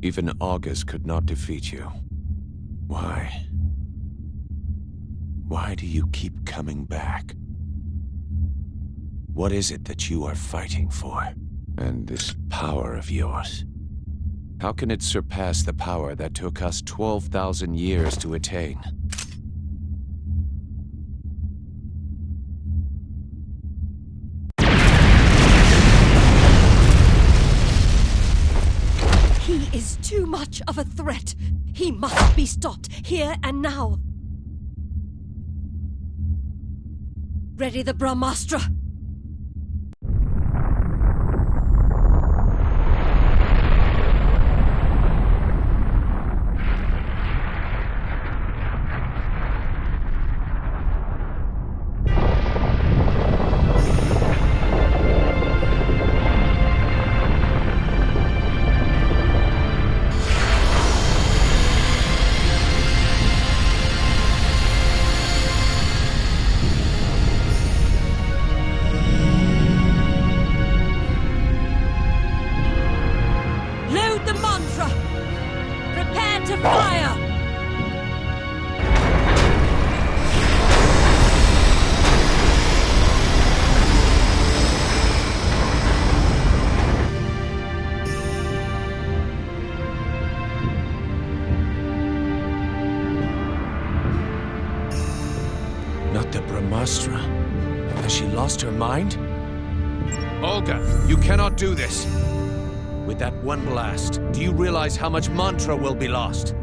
Even August could not defeat you. Why? Why do you keep coming back? What is it that you are fighting for? And this power of yours, how can it surpass the power that took us 12,000 years to attain? He is too much of a threat. He must be stopped, here and now. Ready the Brahmastra. Not the Brahmastra. Has she lost her mind? Olga, you cannot do this! With that one blast, do you realize how much mantra will be lost?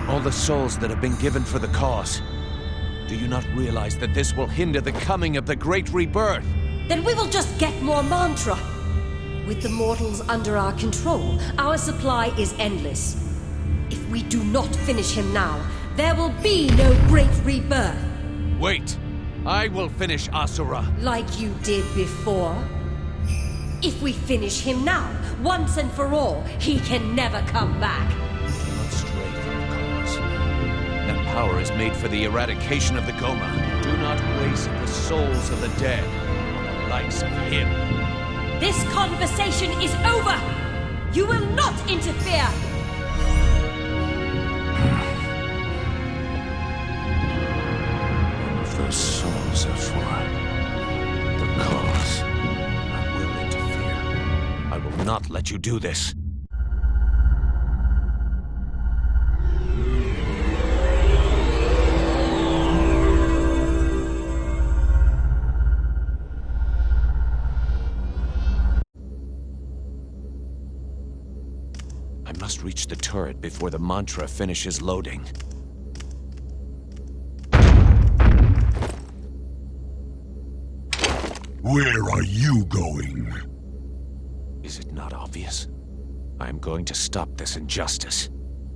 All the souls that have been given for the cause. Do you not realize that this will hinder the coming of the Great Rebirth? Then we will just get more mantra. With the mortals under our control, our supply is endless. If we do not finish him now, there will be no Great Rebirth. Wait! I will finish Asura! Like you did before. If we finish him now, once and for all, he can never come back. Do not stray from the cause. That power is made for the eradication of the Goma. Do not waste the souls of the dead on the likes of him. This conversation is over! You will not interfere! If those souls are for the cause, I will interfere. I will not let you do this. I must reach the turret before the mantra finishes loading. Where are you going? Is it not obvious? I am going to stop this injustice.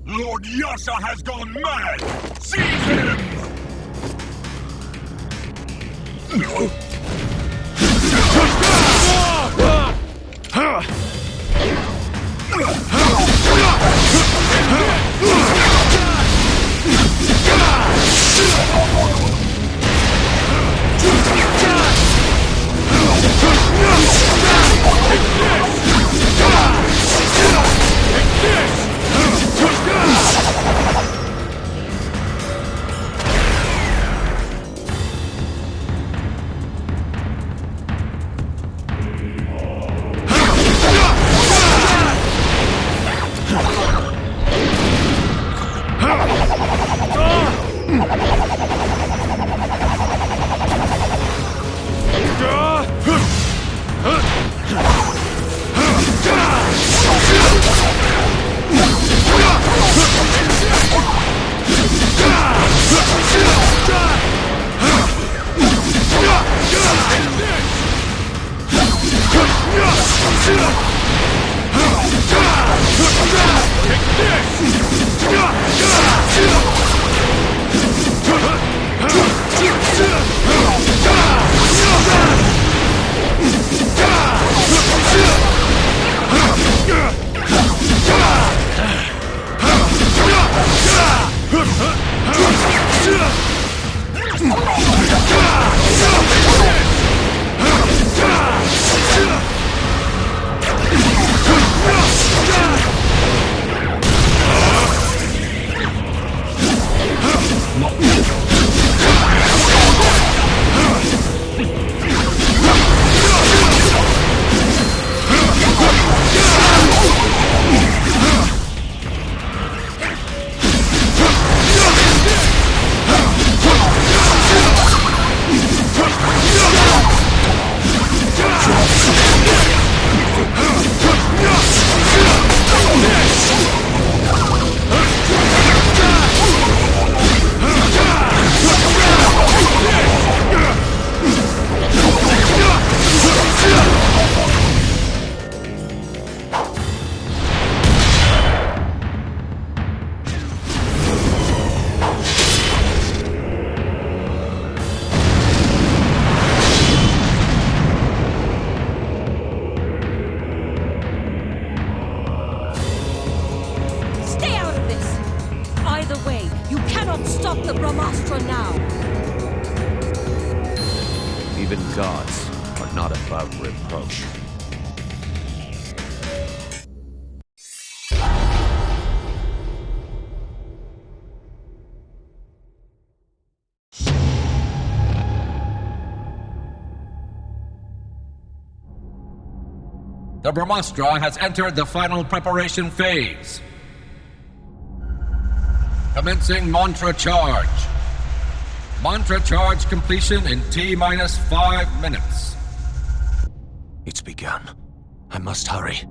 Lord Yasha has gone mad! Seize him! the way. You cannot stop the Brahmastra now. Even gods are not above reproach. The Brahmastra has entered the final preparation phase. Commencing mantra charge. Mantra charge completion in T-minus 5 minutes. It's begun. I must hurry.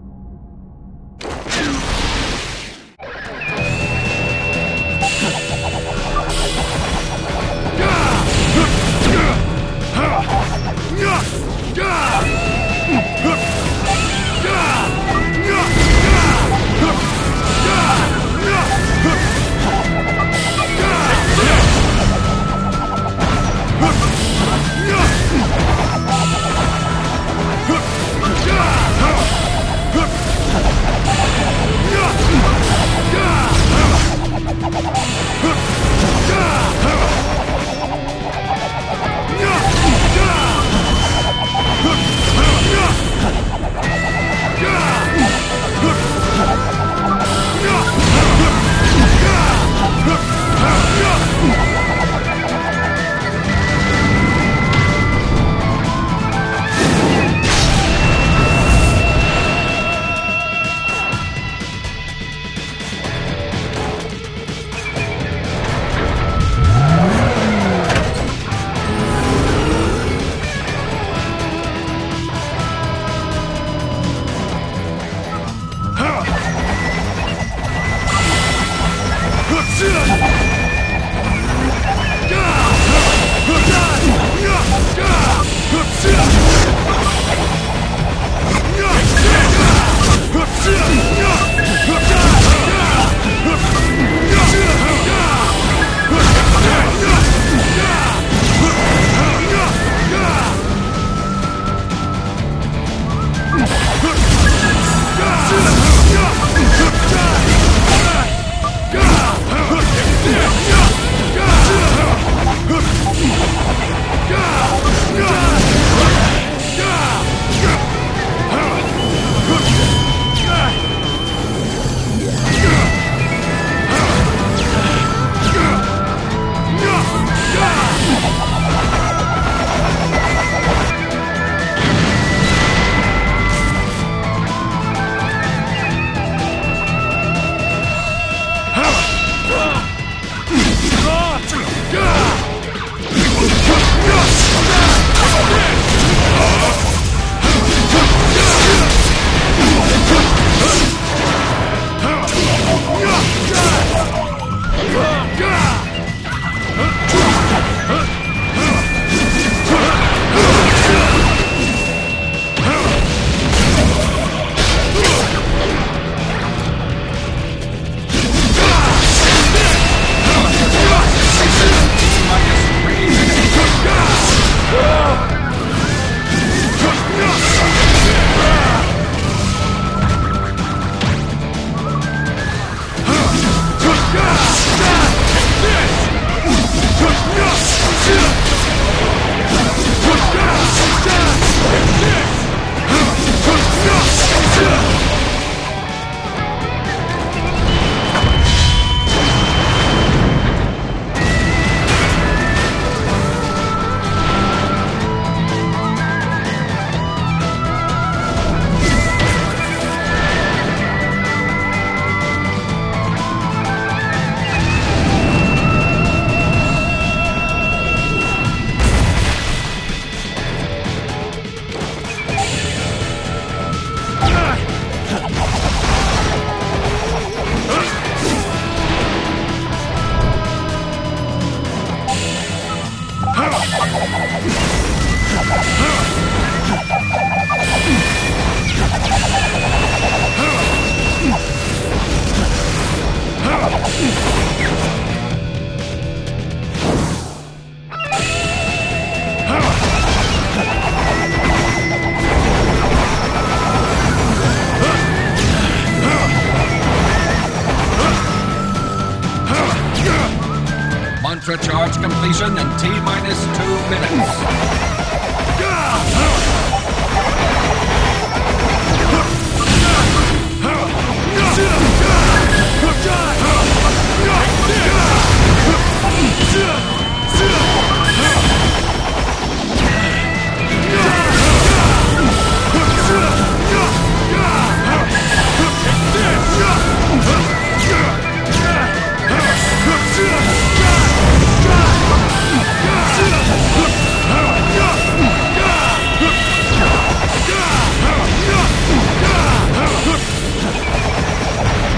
Mantra charge completion in T-minus 2 minutes.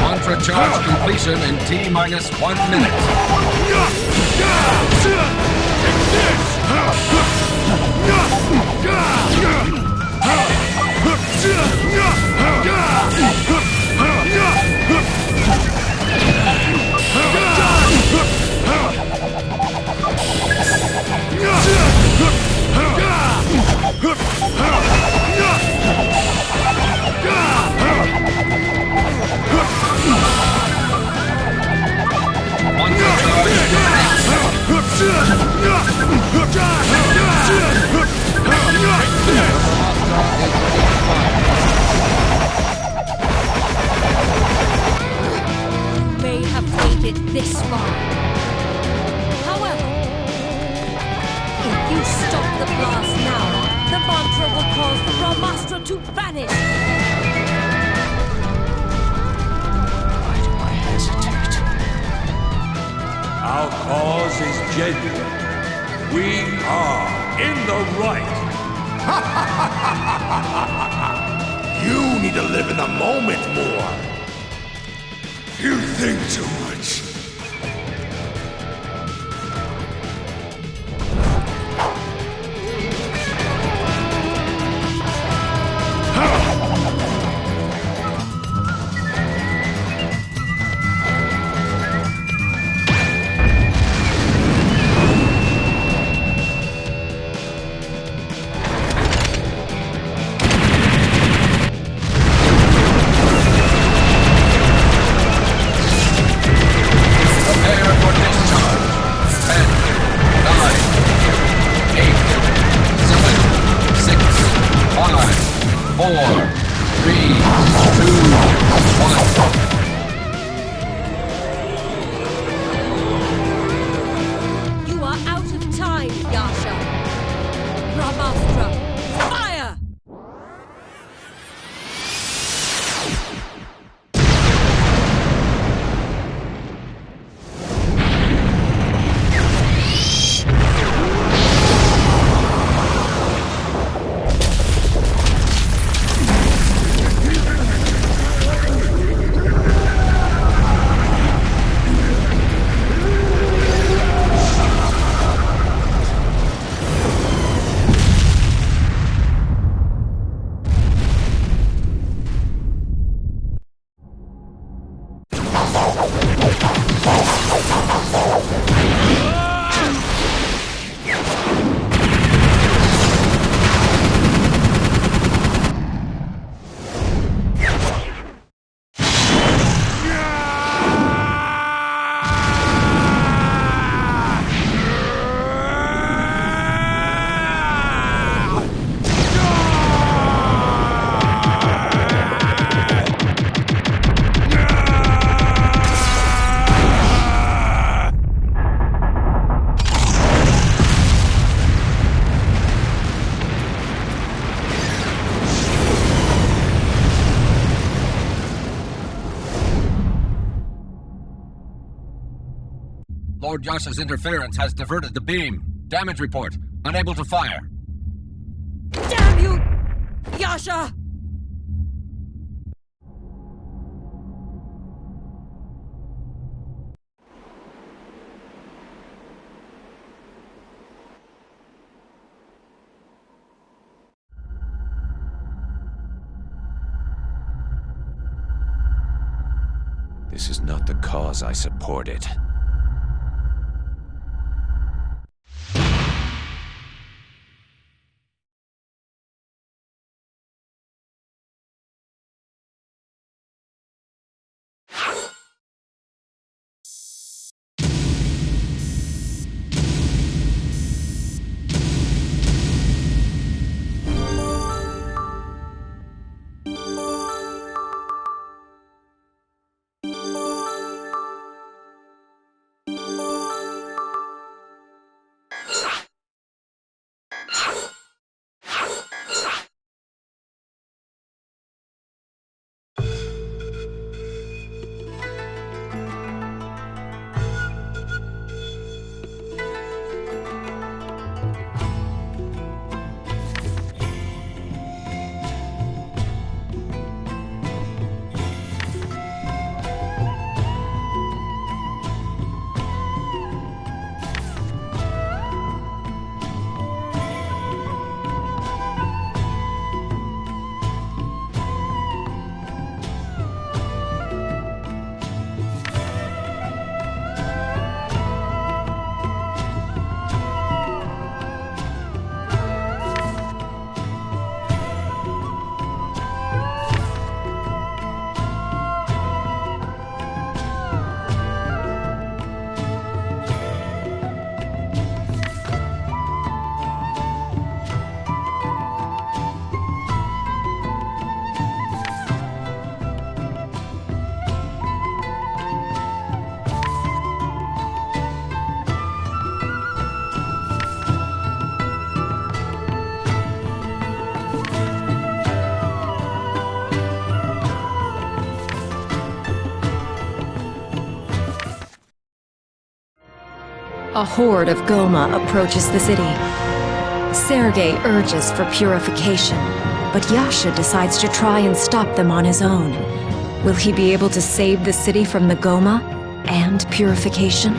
Mantra charge completion in T-minus 1 minute. May have made it this far. However, if you stop the blast now, the mantra will cause the Brahmastra to vanish. Why do I hesitate? Our cause is genuine. We are in the right. You need to live in the moment more. You think too much. You are out of time, Yasha. Brahmastra, fire! Lord Yasha's interference has diverted the beam. Damage report. Unable to fire. Damn you, Yasha! This is not the cause I supported. A horde of Goma approaches the city. Sergei urges for purification, but Yasha decides to try and stop them on his own. Will he be able to save the city from the Goma and purification?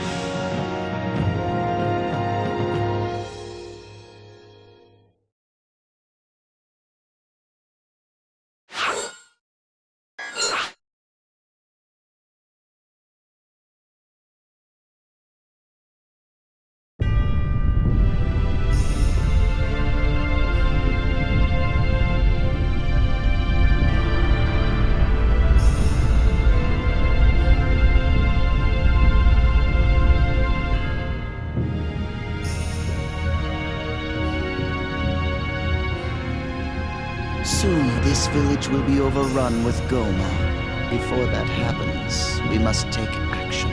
Soon this village will be overrun with Goma. Before that happens, we must take action.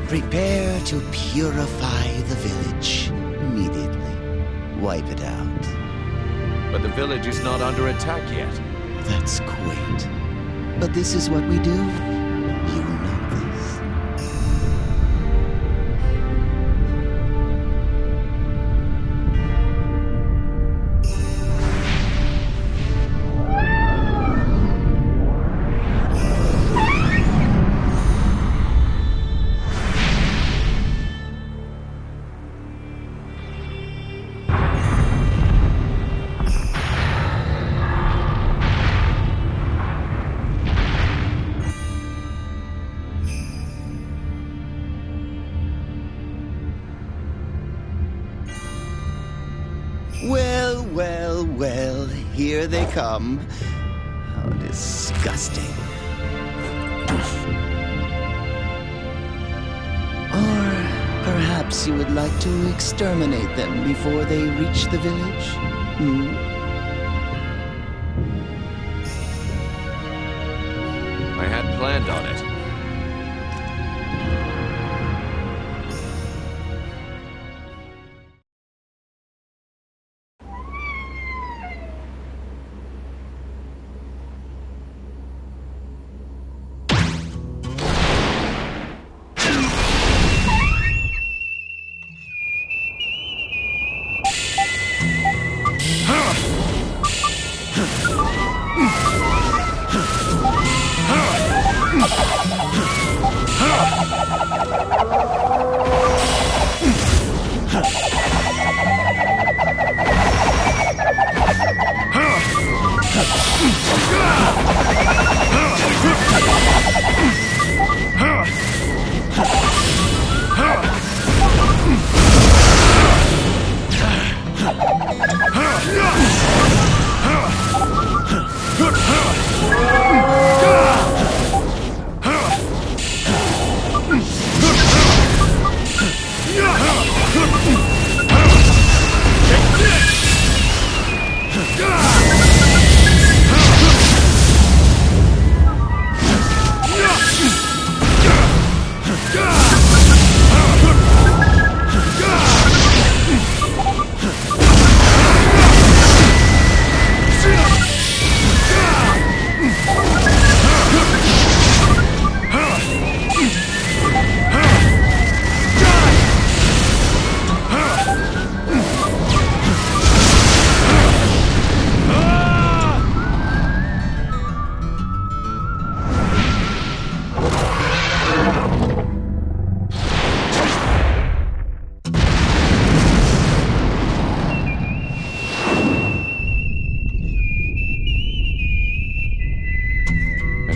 Prepare to purify the village immediately. Wipe it out. But the village is not under attack yet. That's quaint. But this is what we do. You know this. Well, here they come. How disgusting. Or perhaps you would like to exterminate them before they reach the village? I had planned on it.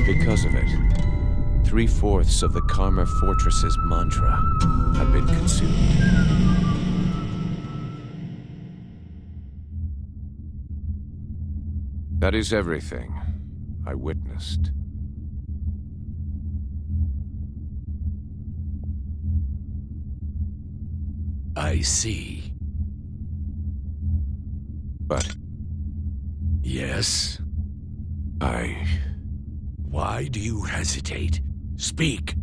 Because of it, 3/4 of the Karma Fortress's mantra had been consumed. That is everything I witnessed. I see. But Yes? Why do you hesitate? Speak!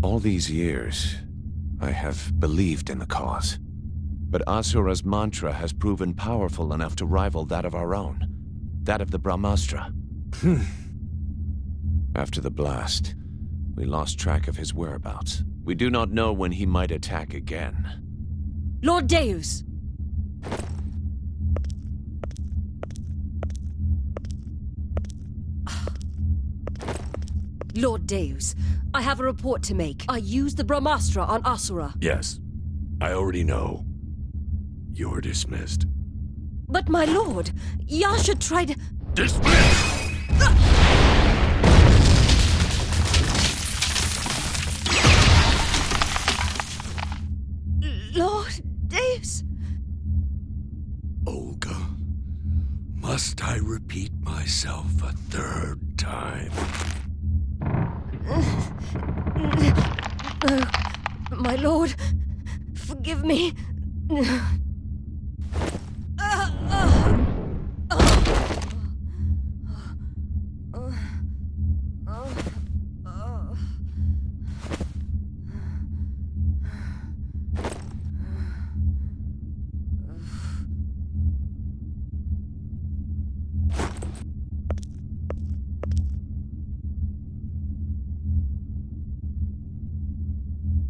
all these years, I have believed in the cause. But Asura's mantra has proven powerful enough to rival that of our own. That of the Brahmastra. After the blast, we lost track of his whereabouts. We do not know when he might attack again. Lord Deus! Lord Deus, I have a report to make. I used the Brahmastra on Asura. Yes, I already know. You're dismissed. But my lord, Yasha tried... Dismissed! Lord Deus... Olga, must I repeat myself a third time? No, my lord, forgive me.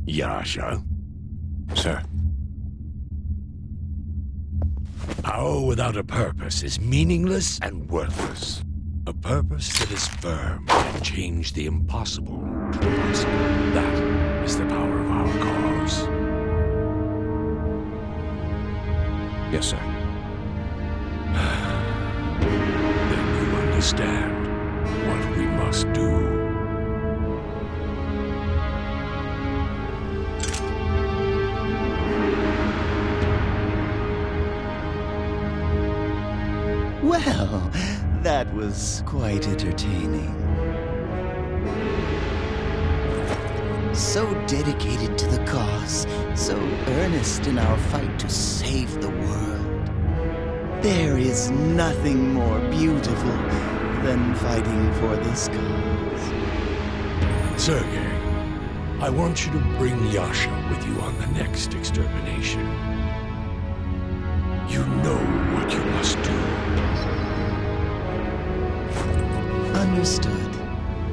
Yasha, Sir. power without a purpose is meaningless and worthless. A purpose that is firm can change the impossible to possible. That is the power of our cause. Yes, sir. Then you understand what we must do. Well, that was quite entertaining. So dedicated to the cause, so earnest in our fight to save the world. There is nothing more beautiful than fighting for this cause. Sergei, I want you to bring Yasha with you on the next extermination. You know what you must do. Understood.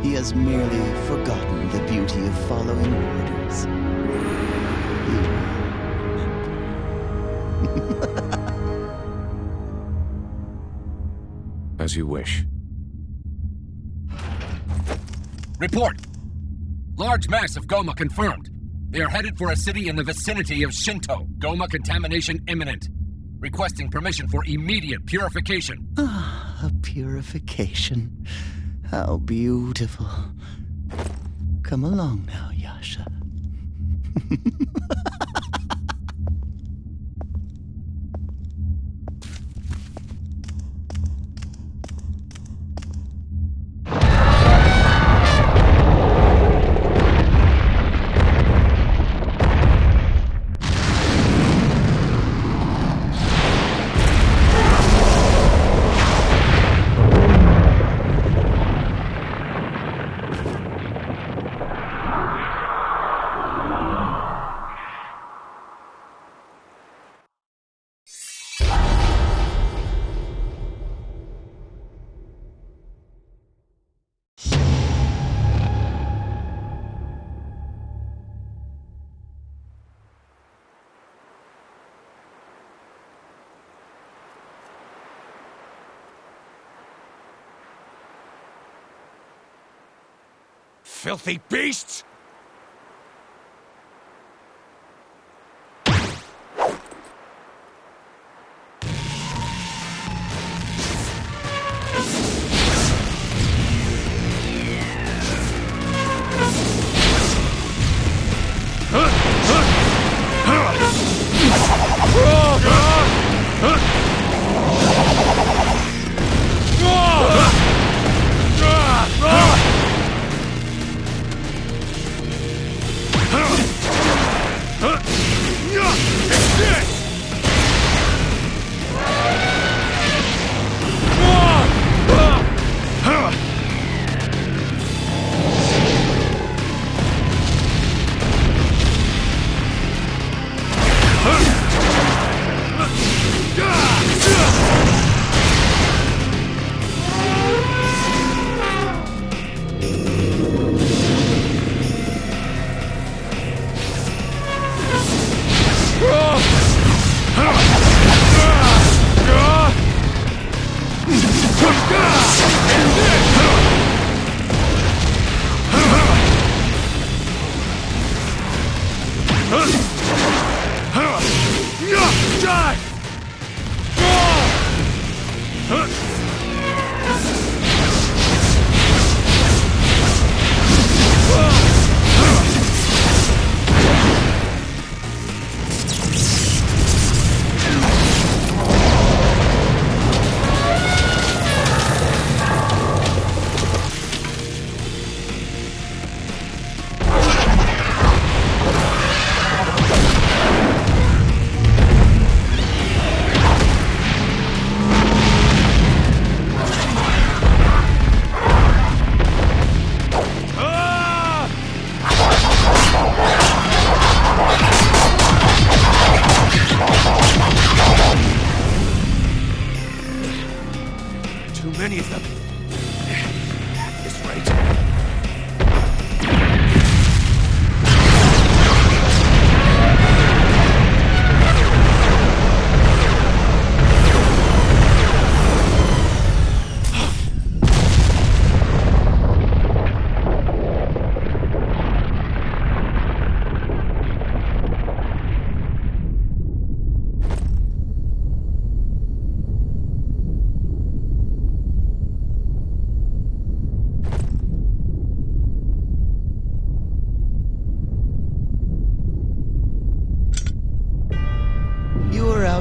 He has merely forgotten the beauty of following orders. As you wish. Report! Large mass of Goma confirmed. They are headed for a city in the vicinity of Shinto. Goma contamination imminent. Requesting permission for immediate purification. Ah, a purification. How beautiful. Come along now, Yasha. Filthy beasts!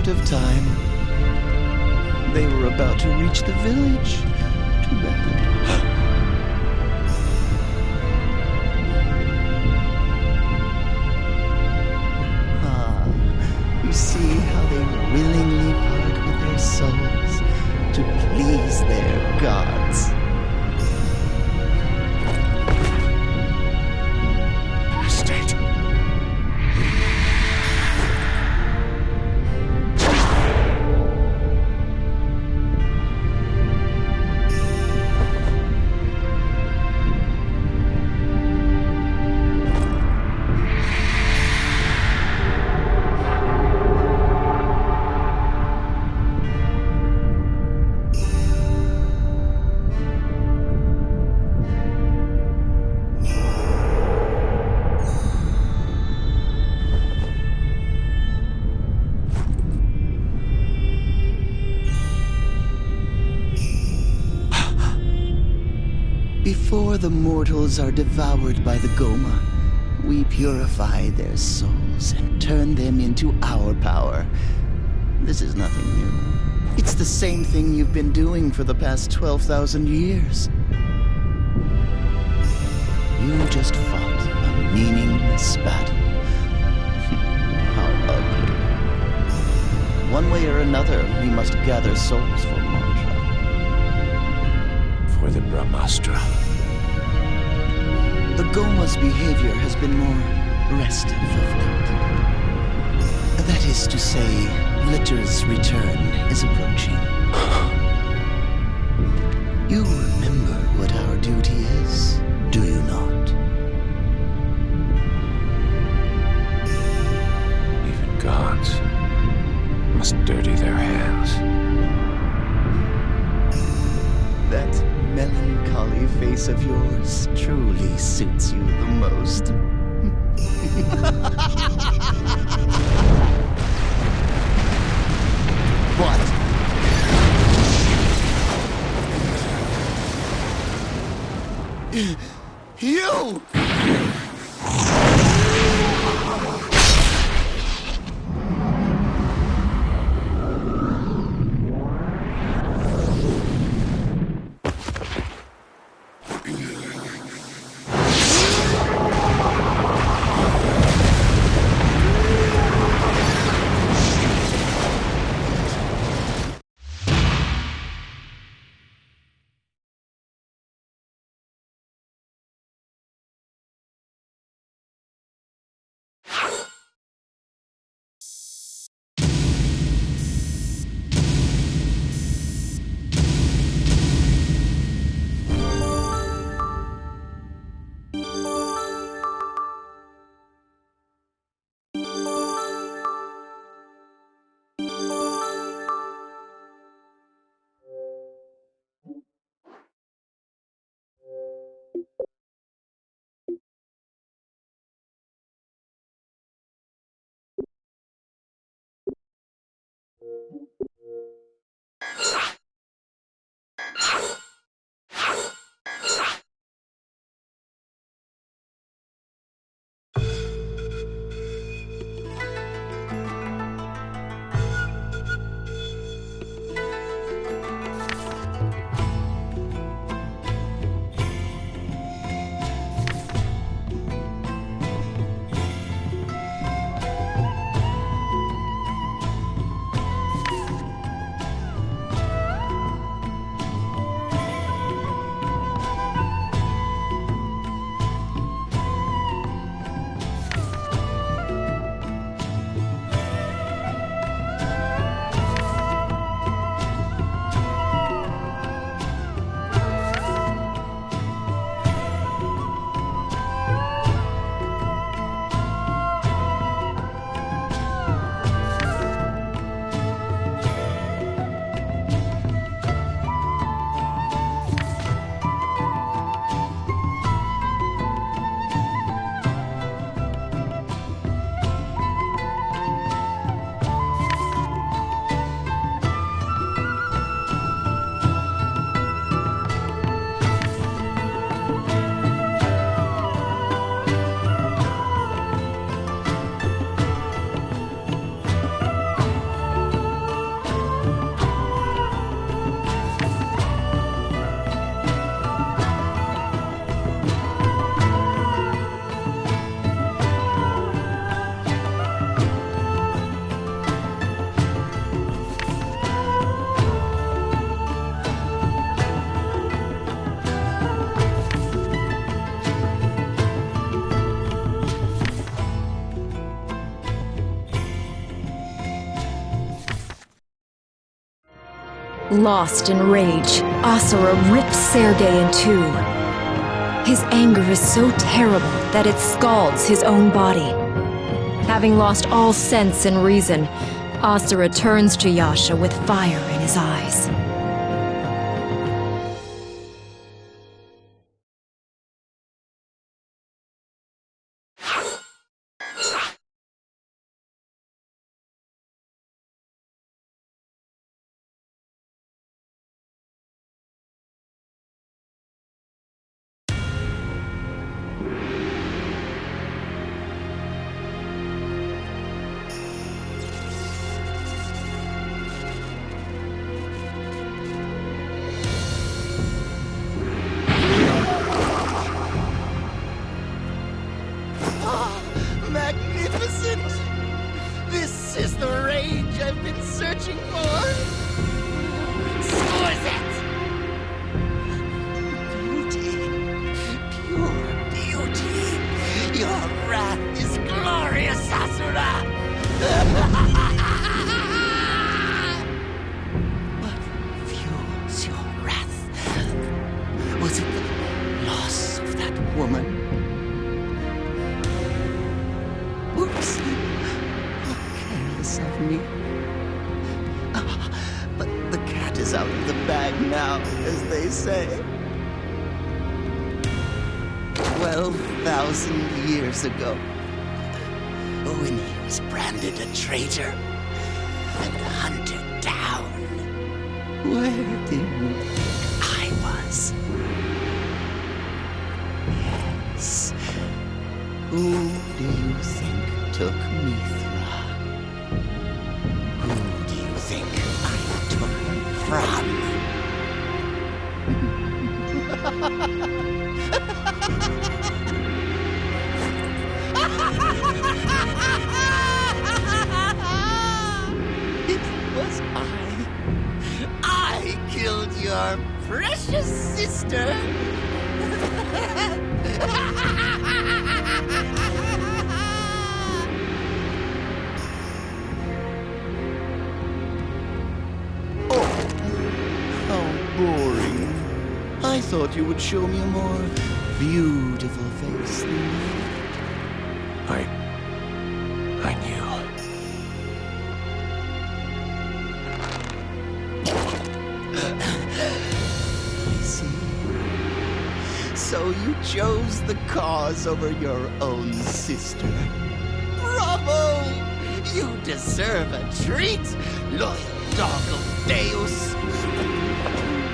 out of time. They were about to reach the village. Too bad. You see how they willingly part with their souls to please their gods. State. Before the mortals are devoured by the Goma, we purify their souls and turn them into our power. This is nothing new. It's the same thing you've been doing for the past 12,000 years. You just fought a meaningless battle. How ugly. One way or another, we must gather souls for Mantra. For the Brahmastra. The Goma's behavior has been more restive of late. That is to say, Glitter's return is approaching. You remember what our duty is, do you not? Even gods must dirty their hands. That melancholy face of yours truly suits you the most. What? You! Lost in rage, Asura rips Sergei in two. His anger is so terrible that it scalds his own body. Having lost all sense and reason, Asura turns to Yasha with fire in his eyes. Magnificent! This is the rage I've been searching for! Exquisite! Beauty! Pure beauty! Your wrath is glorious, Asura! What fuels your wrath? Was it the loss of that woman? Oops. How careless of me. But the cat is out of the bag now, as they say. 12,000 years ago, when he was branded a traitor and hunted down, where do you think I was? Yes. Who do you think took Mithra? Who do you think I took her from? It was I killed your precious sister. Boring. I thought you would show me a more beautiful face than that. I knew. I see. So you chose the cause over your own sister. Bravo! You deserve a treat, loyal dog of Deus.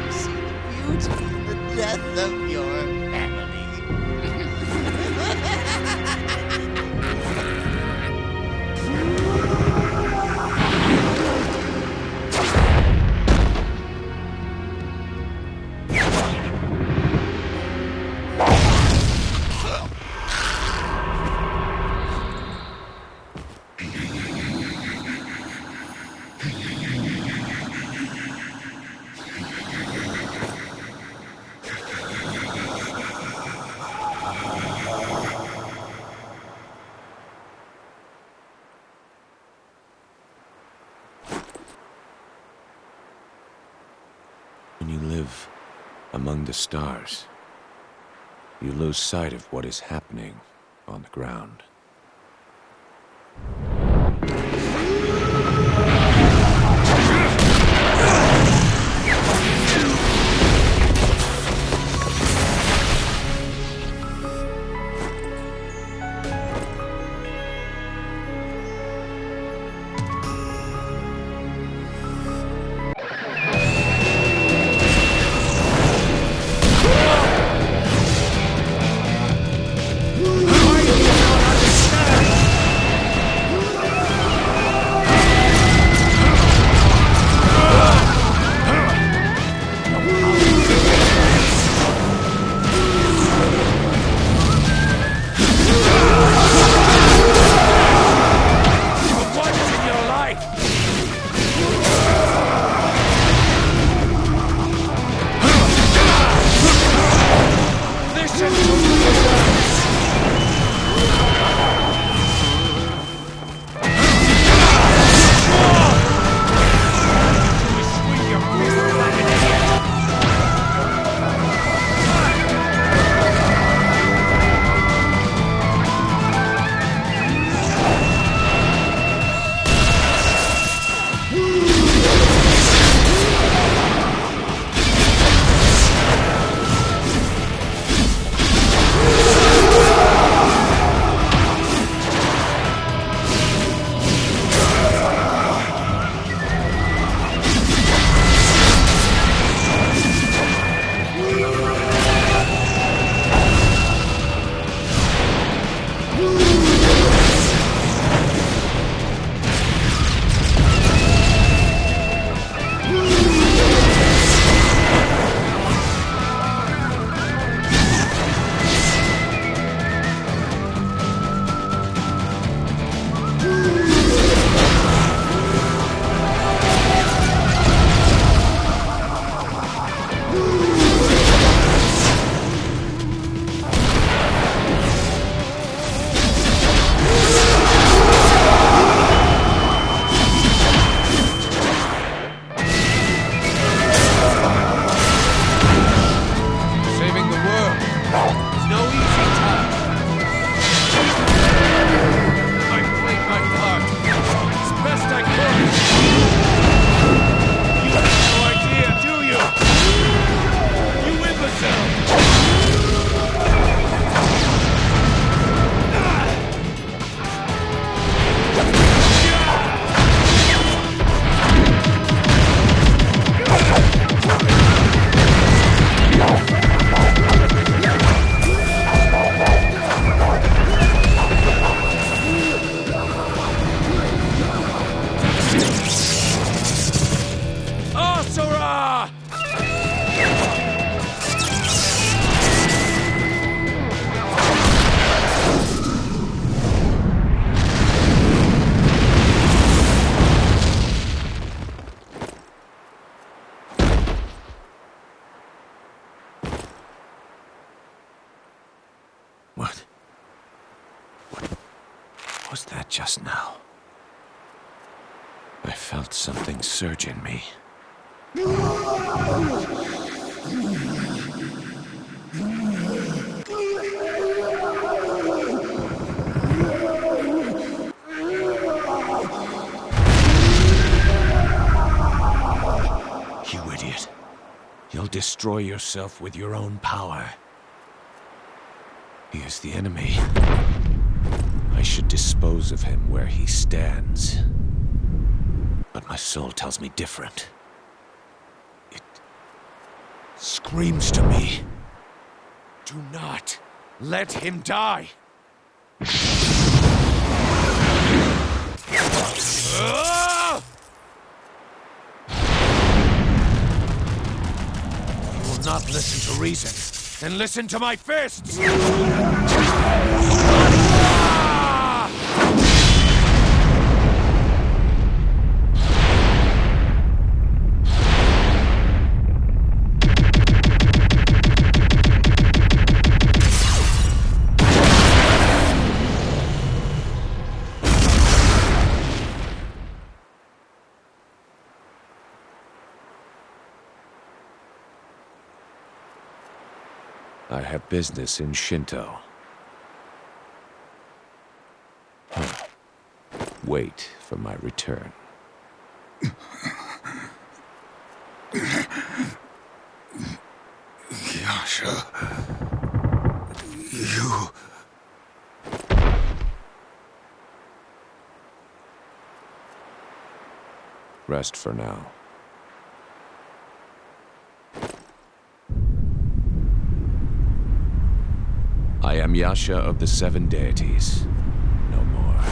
See the beauty in the death of your family. When you live among the stars, you lose sight of what is happening on the ground. Asura! What was that just now? I felt something surge in me. You idiot. You'll destroy yourself with your own power. He is the enemy. I should dispose of him where he stands. But my soul tells me different. It screams to me. Do not let him die! You will not listen to reason, then listen to my fists! I have business in Shinto. Wait for my return. Yasha... You... Rest for now. I am Yasha of the Seven Deities. No more.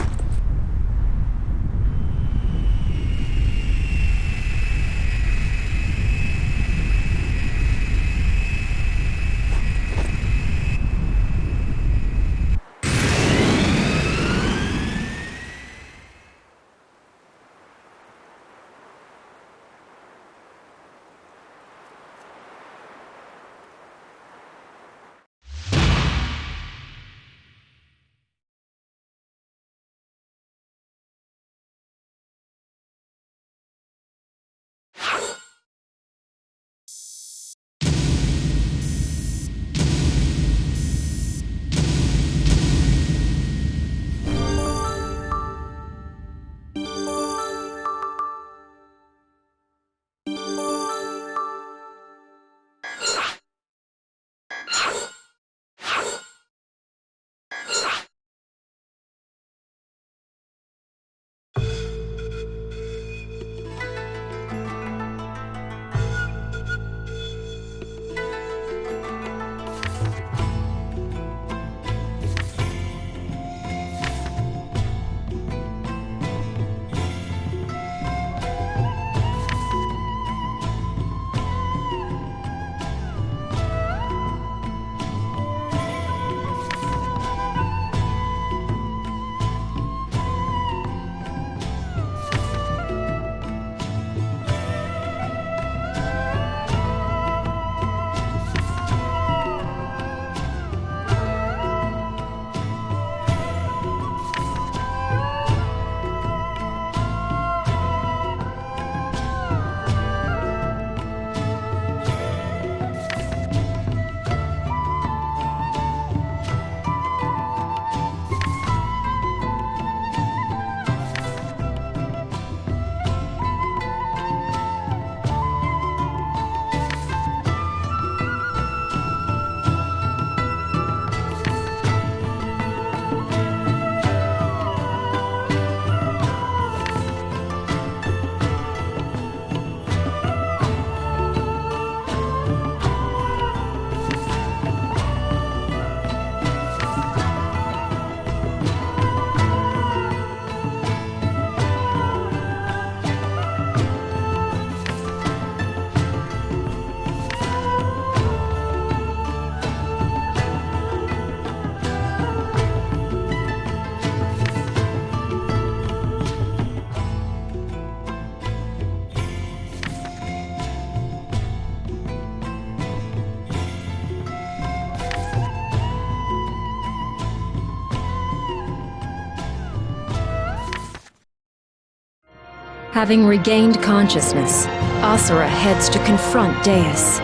Having regained consciousness, Asura heads to confront Deus.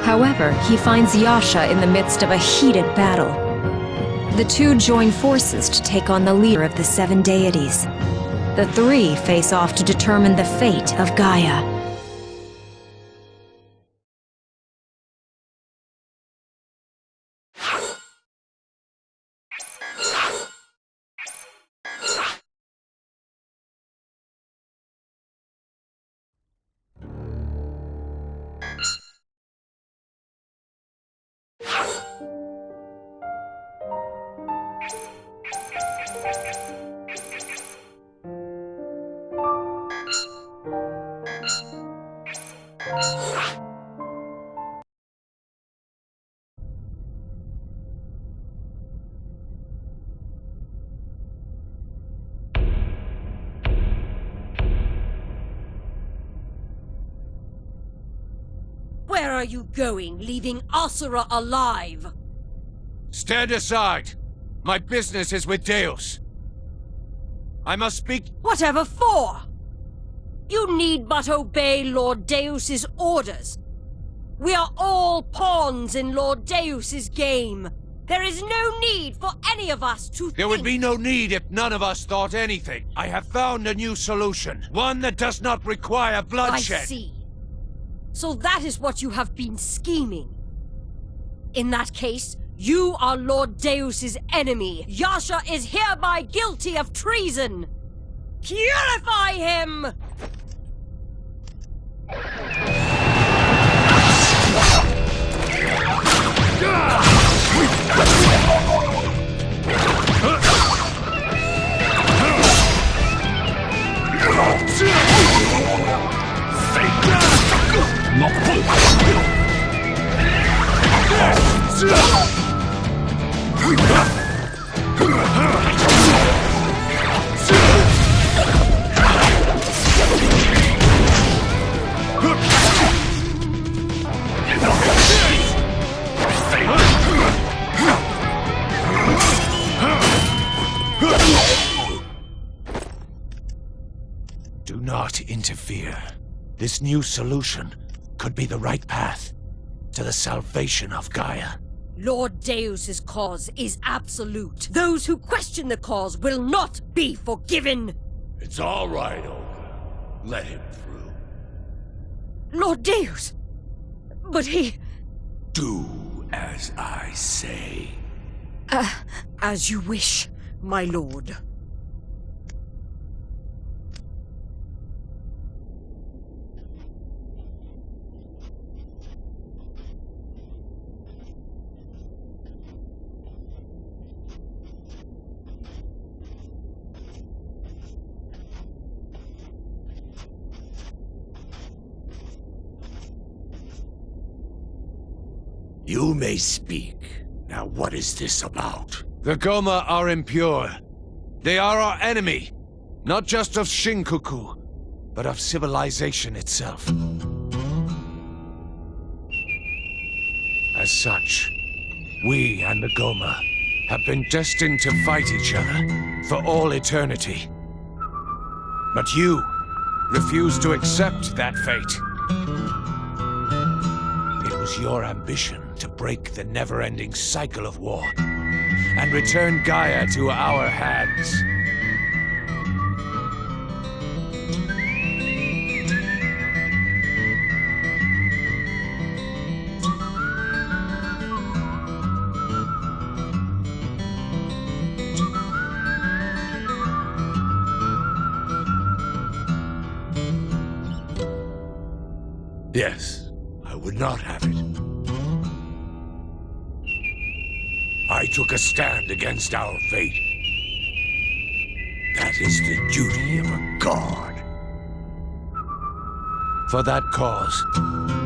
However, he finds Yasha in the midst of a heated battle. The two join forces to take on the leader of the seven deities. The three face off to determine the fate of Gaia. Where are you going, leaving Asura alive? Stand aside! My business is with Deus. I must speak... Whatever for? You need but obey Lord Deus's orders. We are all pawns in Lord Deus's game. There is no need for any of us to There would be no need if none of us thought anything. I have found a new solution. One that does not require bloodshed. I see. So that is what you have been scheming. In that case, you are Lord Deus's enemy. Yasha is hereby guilty of treason. Purify him! Do not interfere. This new solution could be the right path to the salvation of Gaia. Lord Deus's cause is absolute. Those who question the cause will not be forgiven. It's all right, Olga. Let him through. Lord Deus! But he... Do as I say. As you wish, my lord. You may speak. Now what is this about? The Goma are impure. They are our enemy. Not just of Shinkoku, but of civilization itself. As such, we and the Goma have been destined to fight each other for all eternity. But you refuse to accept that fate. It was your ambition to break the never-ending cycle of war and return Gaia to our hands. Yes, I would not have it. I took a stand against our fate. That is the duty of a god. For that cause,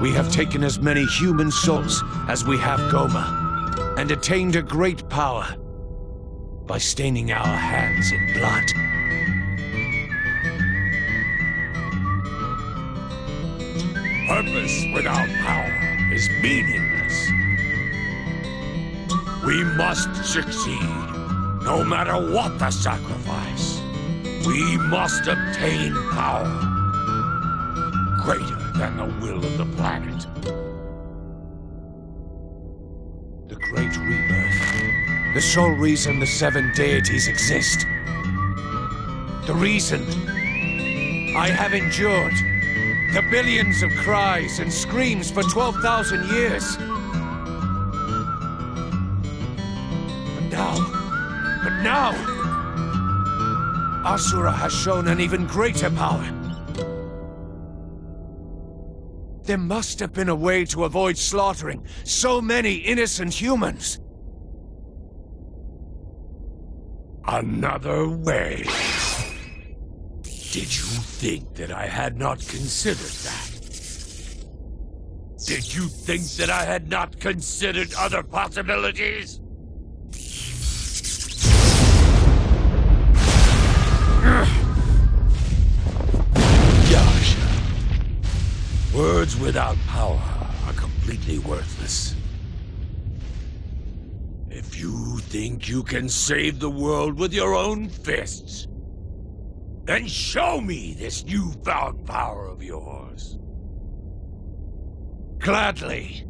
we have taken as many human souls as we have Goma, and attained a great power by staining our hands in blood. Purpose without power is meaningless. We must succeed, no matter what the sacrifice. We must obtain power greater than the will of the planet. The Great Rebirth. The sole reason the 7 deities exist. The reason I have endured the billions of cries and screams for 12,000 years. But now, Asura has shown an even greater power. There must have been a way to avoid slaughtering so many innocent humans. Another way? Did you think that I had not considered that? Did you think that I had not considered other possibilities? Yasha, words without power are completely worthless. If you think you can save the world with your own fists, then show me this newfound power of yours. Gladly.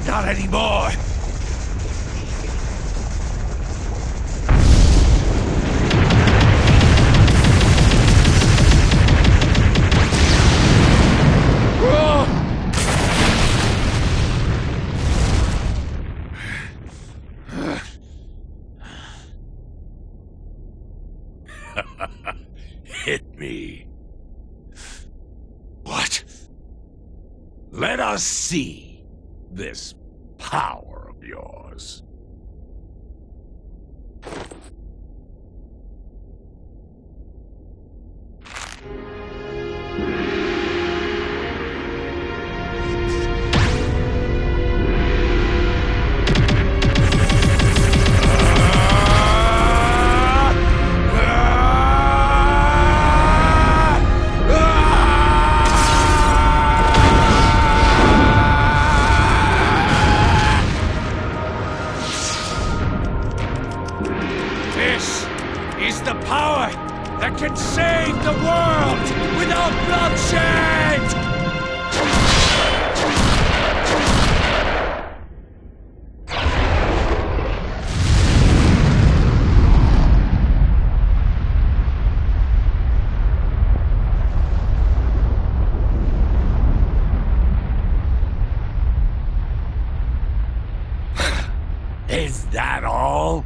Not anymore! Hit me. What? Let us see this power of yours. This is the power that can save the world without bloodshed! Is that all?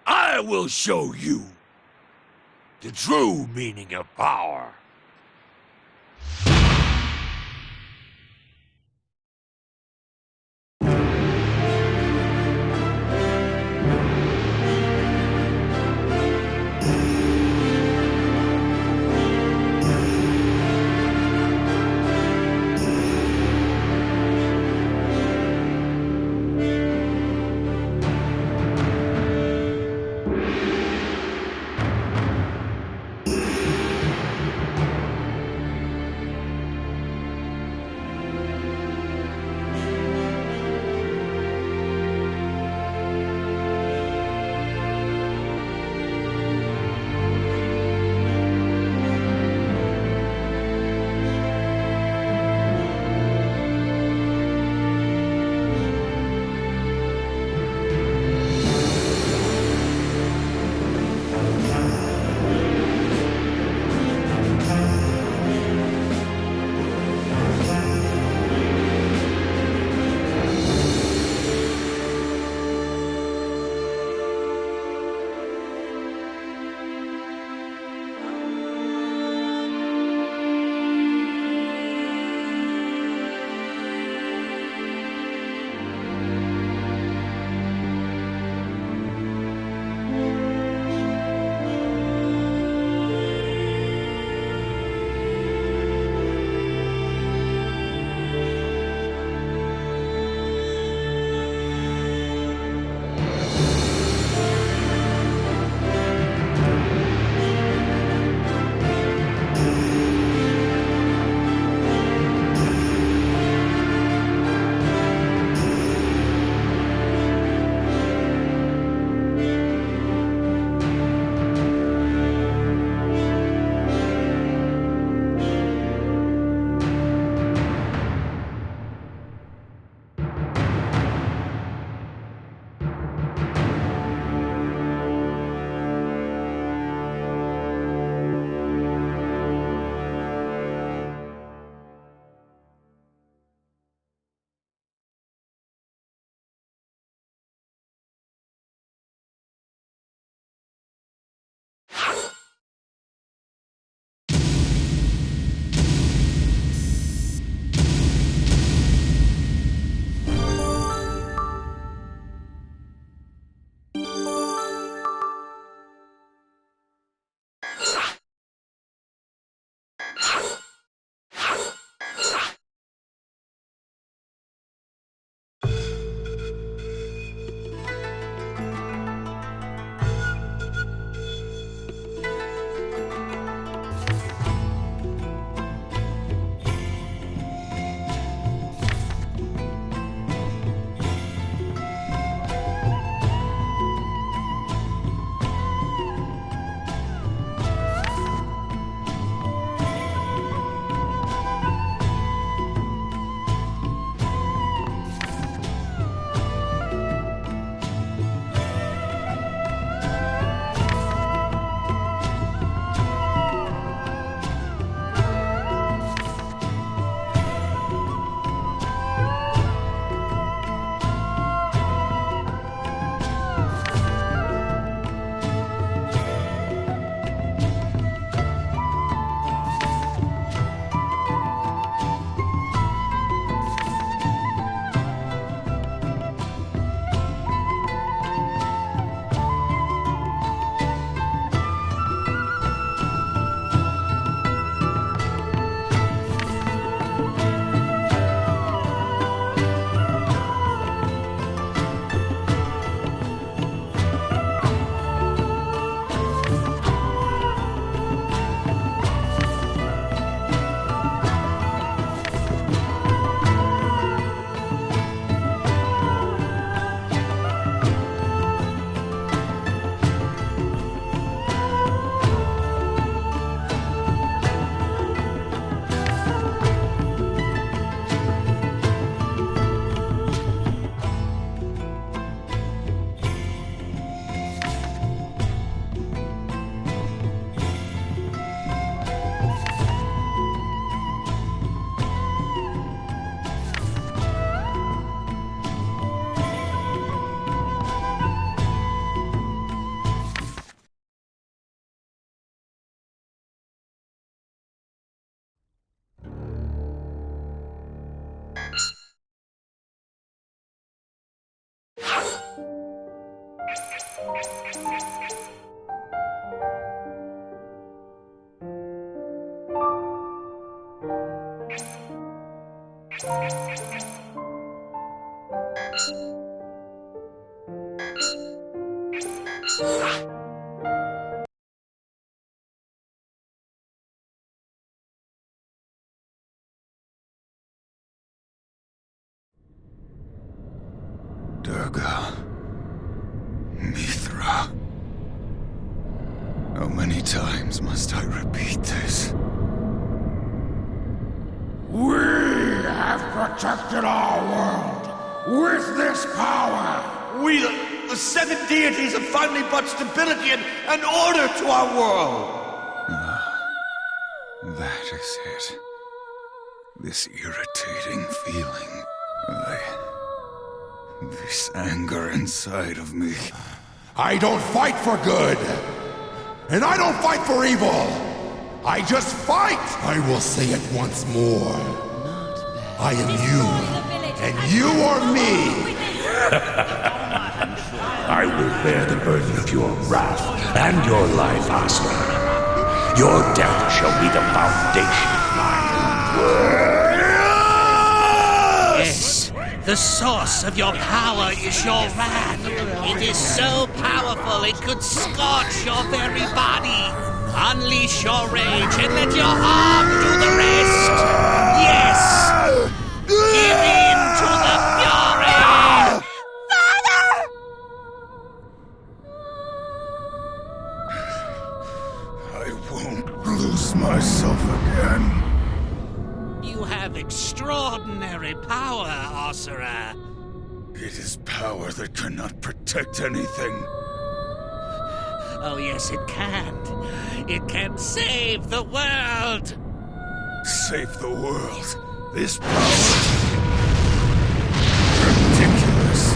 I will show you the true meaning of power. Durga. Mithra. How many times must I repeat this? We have protected our world with this power! We, the seven deities, have finally brought stability and order to our world! That is it. This irritating feeling. This anger inside of me. I don't fight for good! And I don't fight for evil! I just fight! I will say it once more. I am you, and you are me! I will bear the burden of your wrath and your life, Asura. Your death shall be the foundation of my world. Yes, the source of your power is your wrath. It is so powerful it could scorch your very body. Unleash your rage and let your arm do the rest. Yes! Give in to the fury! I won't lose myself again. You have extraordinary power, Asura. It is power that cannot protect anything. Oh, yes, it can. It can save the world. Save the world. This power. Ridiculous.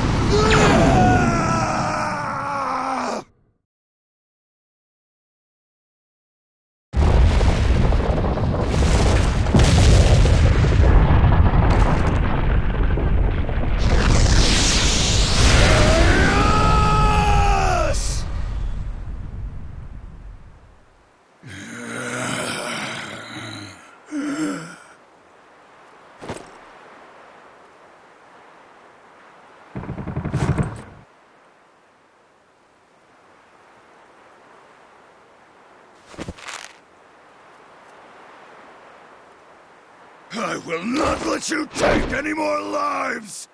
I will not let you take any more lives!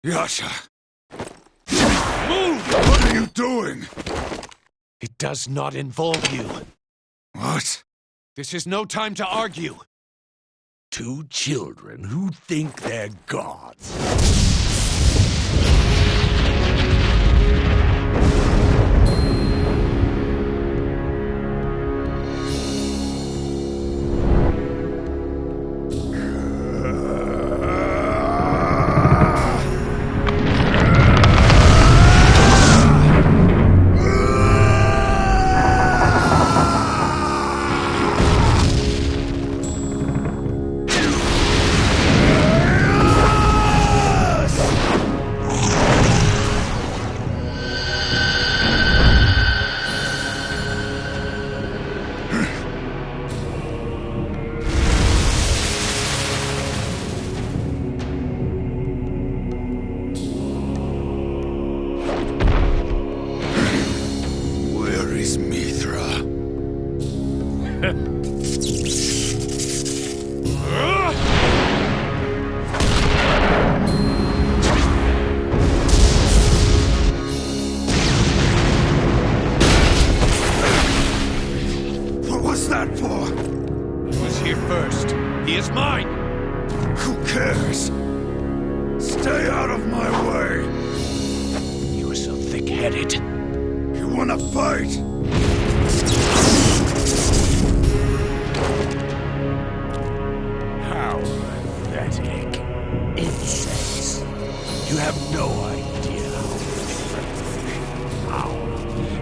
Yasha! Move! What are you doing? It does not involve you. What? This is no time to argue. Two children who think they're gods.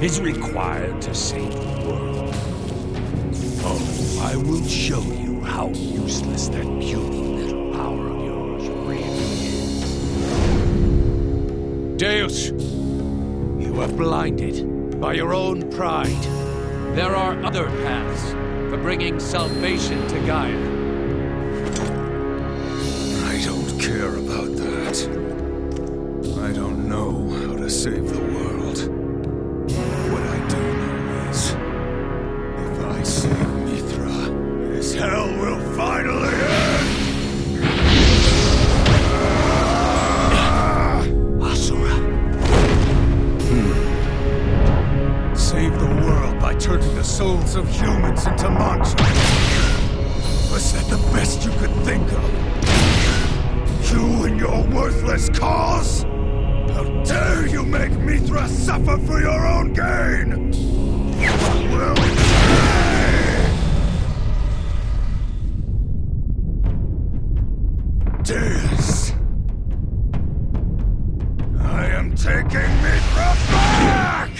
Is required to save the world. Oh, I will show you how useless that puny little power of yours really is. Deus! You are blinded by your own pride. There are other paths for bringing salvation to Gaia. I don't care about that. I don't know how to save the world. What I do know is, if I save Mithra, this hell will finally end! Asura. Save the world by turning the souls of humans into mantra. Was that the best you could think of? You and your worthless cause? How dare you make Mithra suffer for your own gain! You will pay! Deus! I am taking Mithra back!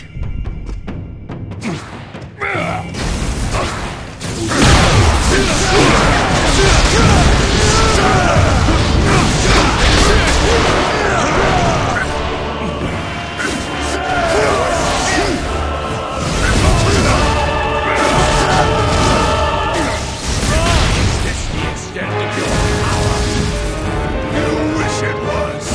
You wish it was!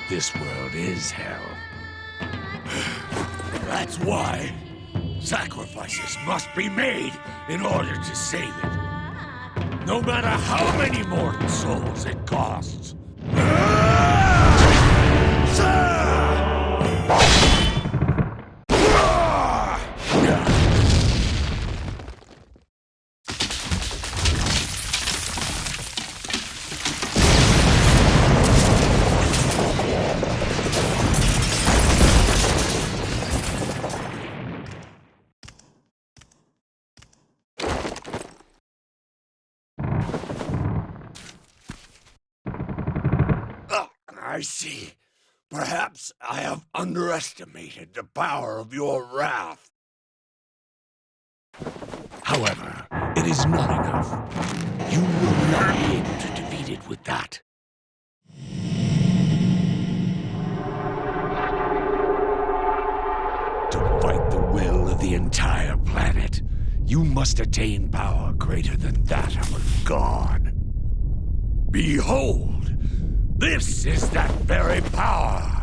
This world is hell. That's why sacrifices must be made in order to save it. No matter how many mortal souls it costs. I see. Perhaps I have underestimated the power of your wrath. However, it is not enough. You will not be able to defeat it with that. To fight the will of the entire planet, you must attain power greater than that of a god. Behold! This is that very power!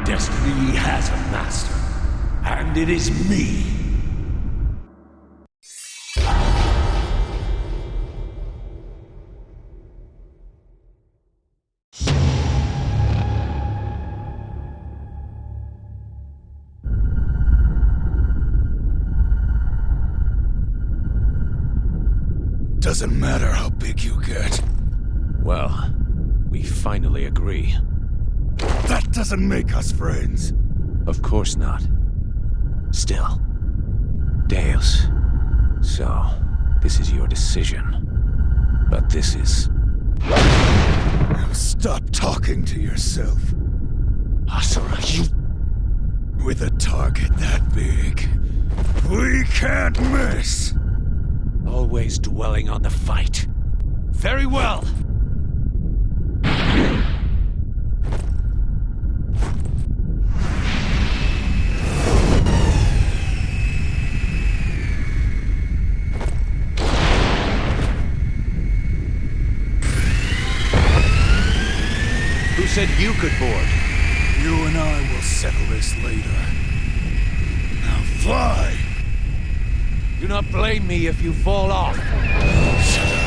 Destiny has a master, and it is me. Doesn't matter how big you get. Well, we finally agree. That doesn't make us friends. Of course not. Still. Deus. So, this is your decision. But this is... Now stop talking to yourself. Asura, you... With a target that big, we can't miss. Always dwelling on the fight. Very well! Who said you could board? You and I will settle this later. Now fly! Do not blame me if you fall off. Shut up.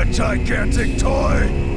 that gigantic toy!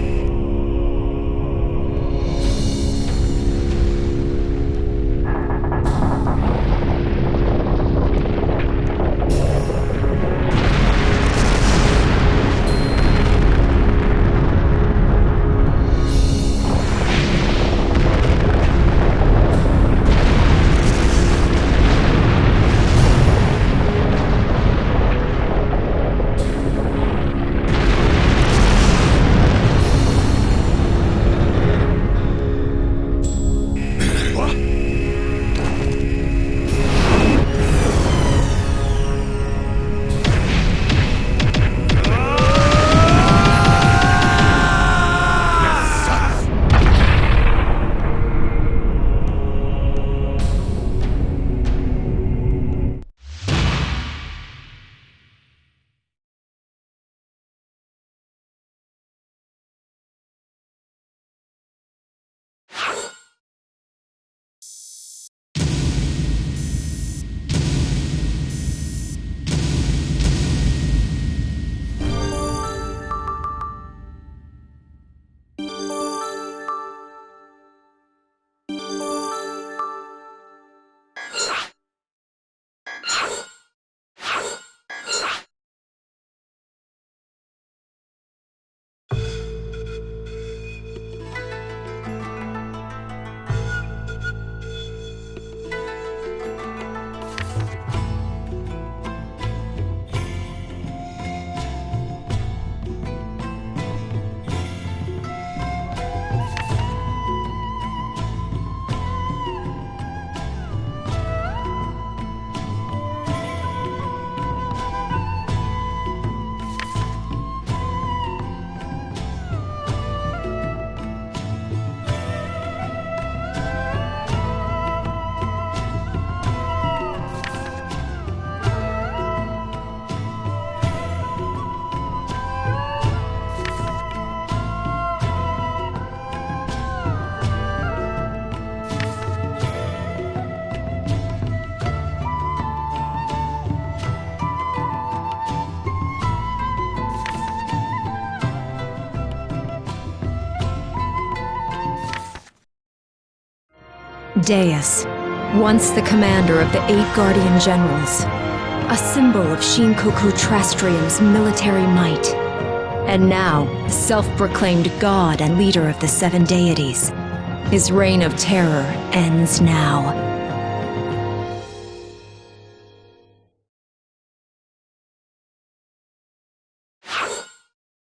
Deus, once the commander of the 8 Guardian Generals, a symbol of Shinkoku Trastrium's military might, and now self-proclaimed god and leader of the 7 deities. His reign of terror ends now.